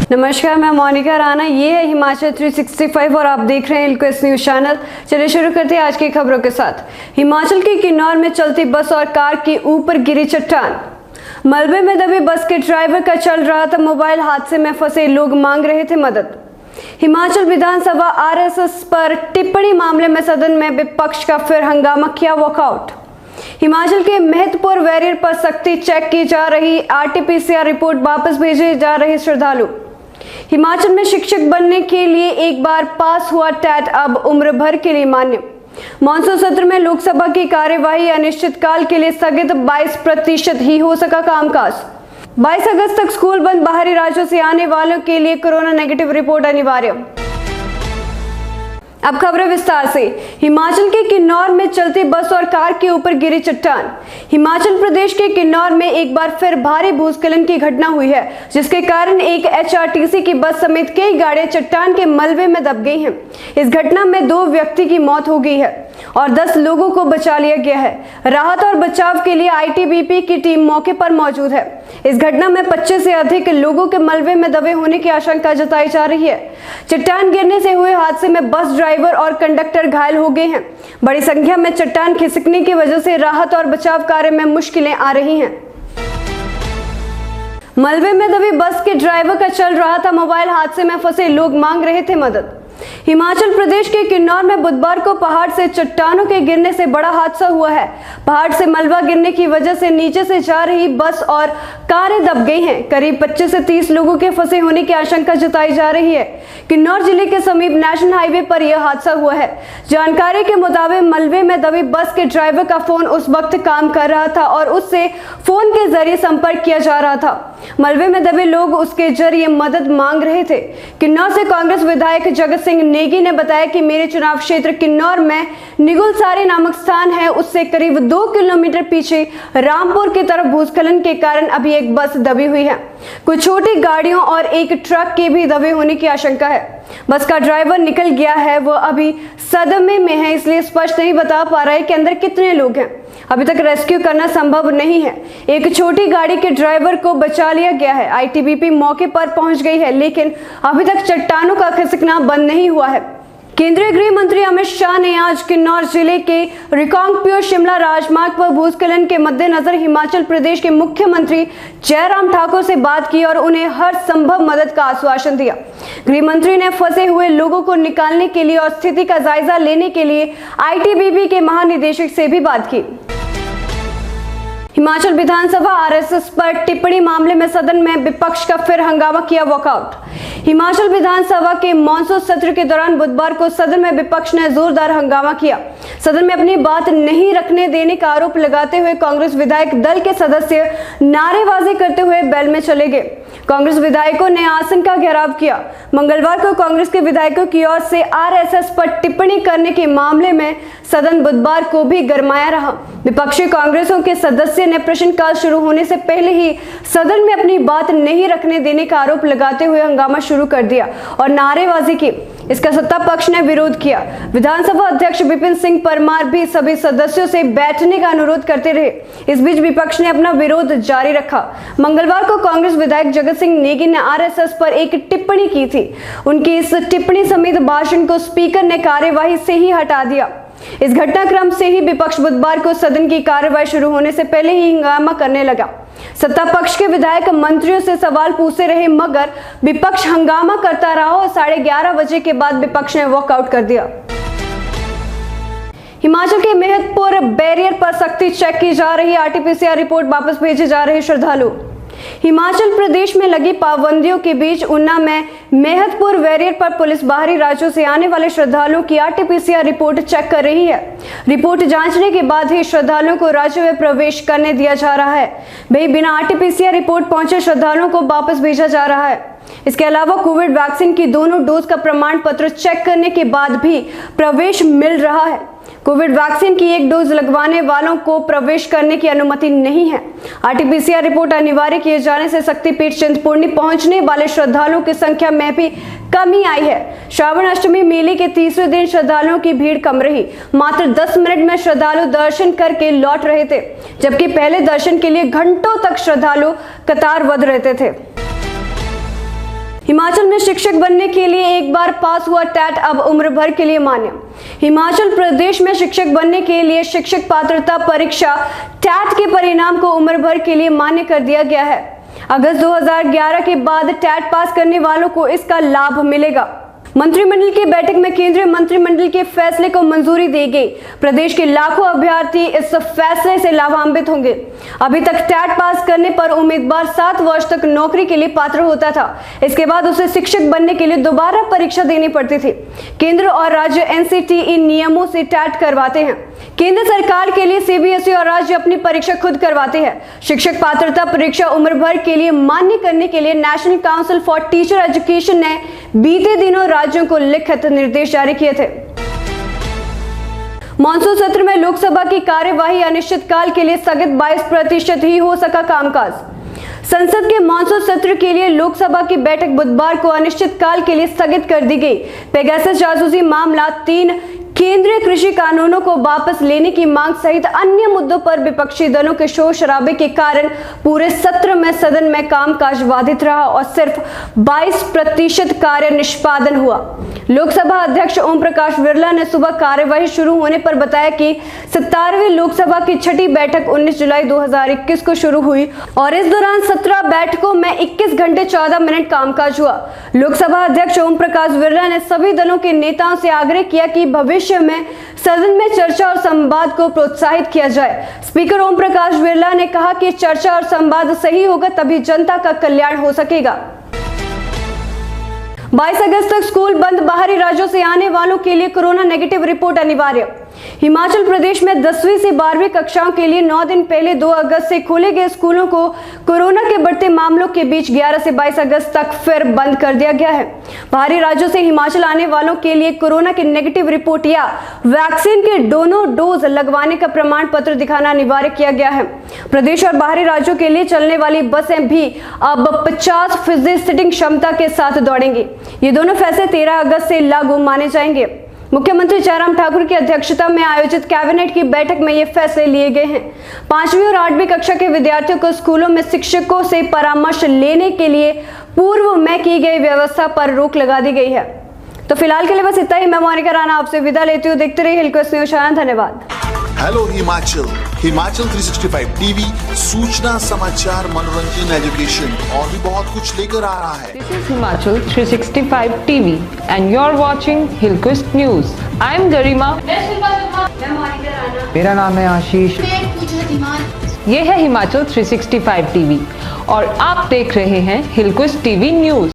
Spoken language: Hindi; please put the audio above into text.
नमस्कार, मैं मोनिका राणा। ये है हिमाचल 365 और आप देख रहे हैं इल्क्वेस्ट न्यूज चैनल। चलिए शुरू करते हैं आज की खबरों के साथ। हिमाचल के किन्नौर में चलती बस और कार के ऊपर गिरी चट्टान। मलबे में दबी बस के ड्राइवर का चल रहा था मोबाइल। हादसे में फंसे लोग मांग रहे थे मदद। हिमाचल विधानसभा आरएसएस पर टिप्पणी मामले में सदन में विपक्ष का फिर हंगामा, किया वॉकआउट। हिमाचल के महत्वपूर्ण वैरियर पर सख्ती, चेक की जा रही आरटीपीसीआर रिपोर्ट, वापस भेजे जा रहे श्रद्धालु। हिमाचल में शिक्षक बनने के लिए एक बार पास हुआ टेट अब उम्र भर के लिए मान्य। मॉनसून सत्र में लोकसभा की कार्यवाही अनिश्चितकाल के लिए स्थगित। 22% ही हो सका कामकाज। 22 अगस्त तक स्कूल बंद। बाहरी राज्यों से आने वालों के लिए कोरोना नेगेटिव रिपोर्ट अनिवार्य। अब खबरें विस्तार से। हिमाचल के किन्नौर में चलती बस और कार के ऊपर गिरी चट्टान। हिमाचल प्रदेश के किन्नौर में एक बार फिर भारी भूस्खलन की घटना हुई है, जिसके कारण एक एचआरटीसी की बस समेत कई गाड़ियां चट्टान के मलबे में दब गई हैं। इस घटना में 2 व्यक्ति की मौत हो गई है और 10 लोगों को बचा लिया गया है। राहत और बचाव के लिए आईटीबीपी की टीम मौके पर मौजूद है। इस घटना में 25 से अधिक लोगों के मलबे में दबे होने की आशंका जताई जा रही है। चट्टान गिरने से हुए हादसे में बस ड्राइवर और कंडक्टर घायल हो गए हैं। बड़ी संख्या में चट्टान खिसकने की वजह से राहत और बचाव कार्य में मुश्किलें आ रही हैं। मलबे में दबी बस के ड्राइवर का चल रहा था मोबाइल। हादसे में फंसे लोग मांग रहे थे मदद। हिमाचल प्रदेश के किन्नौर में बुधवार को पहाड़ से चट्टानों के गिरने से बड़ा हादसा हुआ है। पहाड़ से मलबा गिरने की वजह से नीचे से जा रही बस और कारें दब गई हैं। करीब 25 से 30 लोगों के फंसे होने की आशंका जताई जा रही है। किन्नौर जिले के समीप नेशनल हाईवे पर यह हादसा हुआ है। जानकारी के मुताबिक मलबे में दबी बस के ड्राइवर का फोन उस वक्त काम कर रहा था और उससे फोन के जरिए संपर्क किया जा रहा था। मलबे में दबे लोग उसके जरिए मदद मांग रहे थे। किन्नौर से कांग्रेस विधायक जगत सिंह नेगी ने बताया कि मेरे चुनाव क्षेत्र किन्नौर में निगुलसारी नामक स्थान है, उससे करीब 2 किलोमीटर पीछे रामपुर की तरफ भूस्खलन के कारण अभी एक बस दबी हुई है। कुछ छोटी गाड़ियों और एक ट्रक के भी दबे होने की आशंका है। बस का ड्राइवर निकल गया है, वह अभी सदमे में है, इसलिए स्पष्ट नहीं बता पा रहा है कि अंदर कितने लोग हैं। अभी तक रेस्क्यू करना संभव नहीं है। एक छोटी गाड़ी के ड्राइवर को बचा लिया गया है। आईटीबीपी मौके पर पहुंच गई है, लेकिन अभी तक चट्टानों का खिसकना बंद नहीं हुआ है। केंद्रीय गृह मंत्री अमित शाह ने आज किन्नौर जिले के रिकांगपिओ शिमला राजमार्ग पर भूस्खलन के मद्देनजर हिमाचल प्रदेश के मुख्यमंत्री जयराम ठाकुर से बात की और उन्हें हर संभव मदद का आश्वासन दिया। गृह मंत्री ने फंसे हुए लोगों को निकालने के लिए और स्थिति का जायजा लेने के लिए आईटीबीपी के महानिदेशक से भी बात की। हिमाचल विधानसभा आरएसएस पर टिप्पणी मामले में सदन में विपक्ष का फिर हंगामा, किया वॉकआउट। हिमाचल विधानसभा के मॉनसून सत्र के दौरान बुधवार को सदन में विपक्ष ने जोरदार हंगामा किया। सदन में अपनी बात नहीं रखने देने का आरोप लगाते हुए कांग्रेस विधायक दल के सदस्य नारेबाजी करते हुए बेल में चले गए। कांग्रेस विधायकों ने आसन का घेराव किया। मंगलवार को कांग्रेस के विधायकों की ओर से आरएसएस पर टिप्पणी करने के मामले में सदन बुधवार को भी गरमाया रहा। विपक्षी कांग्रेसों के सदस्य ने प्रश्नकाल शुरू होने से पहले ही सदन में अपनी बात नहीं रखने देने का आरोप लगाते हुए हंगामा शुरू कर दिया और नारेबाजी की। इसका सत्ता पक्ष ने विरोध किया। विधानसभा अध्यक्ष विपिन सिंह परमार भी सभी सदस्यों से बैठने का अनुरोध करते रहे। इस बीच विपक्ष ने अपना विरोध जारी रखा। मंगलवार को कांग्रेस विधायक जगत सिंह नेगी ने आरएसएस पर एक टिप्पणी की थी। उनकी इस टिप्पणी समेत भाषण को स्पीकर ने कार्यवाही से ही हटा दिया। इस घटनाक्रम से ही विपक्ष बुधवार को सदन की कार्यवाही शुरू होने से पहले ही हंगामा करने लगा। सत्ता पक्ष के विधायक मंत्रियों से सवाल पूछते रहे, मगर विपक्ष हंगामा करता रहा और 11:30 बजे के बाद विपक्ष ने वॉकआउट कर दिया। हिमाचल के महत्वपूर्ण बैरियर पर सख्ती, चेक की जा रही आरटीपीसीआर रिपोर्ट, वापस भेजे जा रहे श्रद्धालु। हिमाचल प्रदेश में लगी पाबंदियों के बीच ऊना में महत्वपूर्ण बैरियर पर पुलिस बाहरी राज्यों से आने वाले श्रद्धालुओं की आरटीपीसीआर रिपोर्ट चेक कर रही है। रिपोर्ट जांचने के बाद ही श्रद्धालुओं को राज्य में प्रवेश करने दिया जा रहा है। वहीं बिना आरटीपीसीआर रिपोर्ट पहुंचे श्रद्धालुओं को वापस भेजा जा रहा है। इसके अलावा कोविड वैक्सीन की दोनों डोज का प्रमाण पत्र चेक करने के बाद भी प्रवेश मिल रहा है। कोविड वैक्सीन की 1 डोज लगवाने वालों को प्रवेश करने की अनुमति नहीं है। आरटीपीसीआर रिपोर्ट अनिवार्य किए जाने से शक्तिपीठ चिंतपूर्णी पहुंचने वाले श्रद्धालुओं की संख्या में भी कमी आई है। श्रावण अष्टमी मेले के तीसरे दिन श्रद्धालुओं की भीड़ कम रही। मात्र 10 मिनट में श्रद्धालु दर्शन करके लौट रहे थे, जबकि पहले दर्शन के लिए घंटों तक श्रद्धालु कतारबद्ध रहते थे। हिमाचल में शिक्षक बनने के लिए एक बार पास हुआ टेट अब उम्र भर के लिए मान्य। हिमाचल प्रदेश में शिक्षक बनने के लिए शिक्षक पात्रता परीक्षा टेट के परिणाम को उम्र भर के लिए मान्य कर दिया गया है। अगस्त 2011 के बाद टेट पास करने वालों को इसका लाभ मिलेगा। मंत्रिमंडल की बैठक में केंद्रीय मंत्रिमंडल के फैसले को मंजूरी दी गई। प्रदेश के लाखों अभ्यर्थी इस फैसले से लाभान्वित होंगे। अभी तक टेट पास करने पर उम्मीदवार 7 वर्ष तक नौकरी के लिए पात्र होता था। इसके बाद उसे शिक्षक बनने के लिए दोबारा परीक्षा देनी पड़ती थी। केंद्र और राज्य एनसीटीई नियमों से टेट करवाते हैं। केंद्र सरकार के लिए सीबीएसई और राज्य अपनी परीक्षा खुद करवाते हैं। शिक्षक पात्रता परीक्षा उम्र भर के लिए मान्य करने के लिए national council for teacher education ने बीते दिनों राज्यों को लिखित निर्देश जारी किए थे। मॉनसून सत्र में लोकसभा की कार्यवाही अनिश्चितकाल के लिए स्थगित, 22% ही हो सका कामकाज। संसद के मॉनसून सत्र के लिए लोकसभा की बैठक बुधवार को अनिश्चितकाल के लिए स्थगित कर दी गई। पेगासस जासूसी मामला, 3 केंद्रीय कृषि कानूनों को वापस लेने की मांग सहित अन्य मुद्दों पर विपक्षी दलों के शोर शराबे के कारण पूरे सत्र में सदन में कामकाज बाधित रहा और सिर्फ 22% कार्य निष्पादन हुआ। लोकसभा अध्यक्ष ओम प्रकाश बिरला ने सुबह कार्यवाही शुरू होने पर बताया कि 17वीं लोकसभा की छठी बैठक 19 जुलाई 2021 को शुरू हुई और इस दौरान 17 बैठकों में 21 घंटे 14 मिनट कामकाज हुआ। लोकसभा अध्यक्ष ओम प्रकाश बिरला ने सभी दलों के नेताओं से आग्रह किया कि भविष्य में सदन में चर्चा और संवाद को प्रोत्साहित किया जाए। स्पीकर ओम प्रकाश बिरला ने कहा कि चर्चा और संवाद सही होगा तभी जनता का कल्याण हो सकेगा। 22 अगस्त तक स्कूल बंद, बाहरी राज्यों से आने वालों के लिए कोरोना नेगेटिव रिपोर्ट अनिवार्य। हिमाचल प्रदेश में 10वीं से 12वीं कक्षाओं के लिए 9 दिन पहले 2 अगस्त से खोले गए स्कूलों को कोरोना के बढ़ते मामलों के बीच 11 से 22 अगस्त तक फिर बंद कर दिया गया है। बाहरी राज्यों से हिमाचल आने वालों के लिए कोरोना की नेगेटिव रिपोर्ट या वैक्सीन के दोनों डोज लगवाने का प्रमाण पत्र दिखाना अनिवार्य किया गया है। प्रदेश और बाहरी राज्यों के लिए चलने वाली बसें भी अब 50% सीटिंग क्षमता के साथ दौड़ेंगी। ये दोनों फैसले 13 अगस्त से लागू माने जाएंगे। मुख्यमंत्री जयराम ठाकुर की अध्यक्षता में आयोजित कैबिनेट की बैठक में ये फैसले लिए गए हैं। 5वीं और 8वीं कक्षा के विद्यार्थियों को स्कूलों में शिक्षकों से परामर्श लेने के लिए पूर्व में की गई व्यवस्था पर रोक लगा दी गई है। तो फिलहाल के लिए बस इतना ही। मैं मोनिका राणा आपसे विदा लेती हूँ। देखते रहिए हिलक्वेस्ट न्यूज़ चैनल। धन्यवाद। हेलो हिमाचल, हिमाचल 365 टीवी सूचना, समाचार, मनोरंजन, एजुकेशन और भी बहुत कुछ लेकर आ रहा है। This is Himachal 365 TV and you're watching Hillquist News. I'm Garima. मेरा नाम है आशीष। ये है हिमाचल 365 TV और आप देख रहे हैं Hillquist TV News।